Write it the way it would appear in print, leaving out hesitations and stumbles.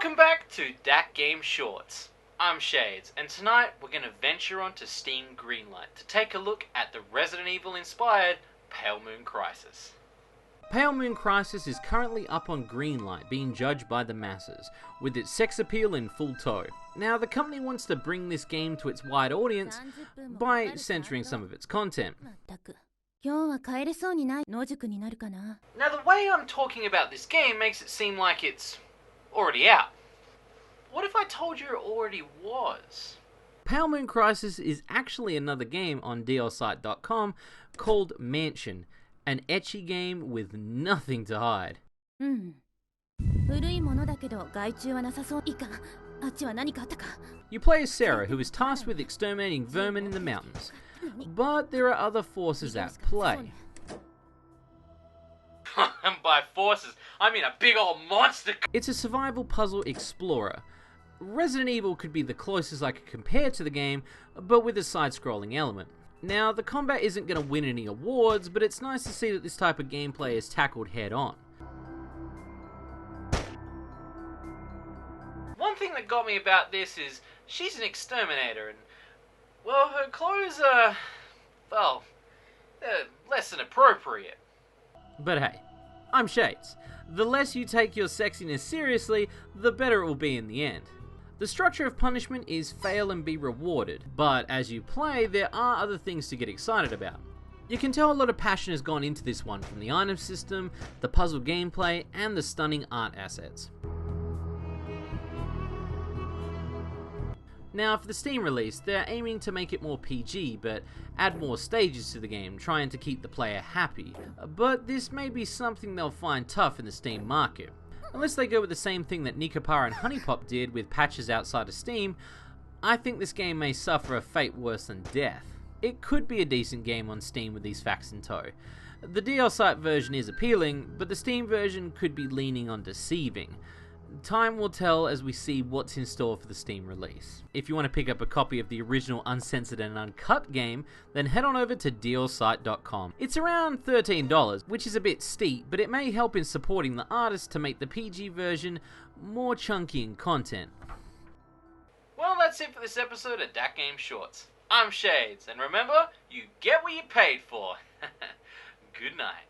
Welcome back to Dat Game Shorts. I'm Shades, and tonight we're going to venture onto Steam Greenlight to take a look at the Resident Evil inspired Pale Moon Crisis. Pale Moon Crisis is currently up on Greenlight, being judged by the masses, with its sex appeal in full tow. Now, the company wants to bring this game to its wide audience by censoring some of its content. Now, the way I'm talking about this game makes it seem like it's already out. What if I told you it already was? Pale Moon Crisis is actually another game on dlsite.com called Mansion, an ecchi game with nothing to hide. You play as Sarah, who is tasked with exterminating vermin in the mountains, but there are other forces at play. And by forces, I mean a big old monster. It's a survival puzzle explorer. Resident Evil could be the closest I could compare to the game, but with a side-scrolling element. Now, the combat isn't going to win any awards, but it's nice to see that this type of gameplay is tackled head-on. One thing that got me about this is she's an exterminator, and, well, her clothes are, well, they're less than appropriate. But hey, I'm Shades. The less you take your sexiness seriously, the better it will be in the end. The structure of punishment is fail and be rewarded, but as you play, there are other things to get excited about. You can tell a lot of passion has gone into this one, from the item system, the puzzle gameplay, and the stunning art assets. Now, for the Steam release, they're aiming to make it more PG, but add more stages to the game, trying to keep the player happy. But this may be something they'll find tough in the Steam market. Unless they go with the same thing that Nikopar and Honeypop did with patches outside of Steam, I think this game may suffer a fate worse than death. It could be a decent game on Steam with these facts in tow. The DL site version is appealing, but the Steam version could be leaning on deceiving. Time will tell as we see what's in store for the Steam release. If you want to pick up a copy of the original uncensored and uncut game, then head on over to dlsite.com. It's around $13, which is a bit steep, but it may help in supporting the artist to make the PG version more chunky in content. Well, that's it for this episode of Dat Game Shorts. I'm Shades, and remember, you get what you paid for. Good night.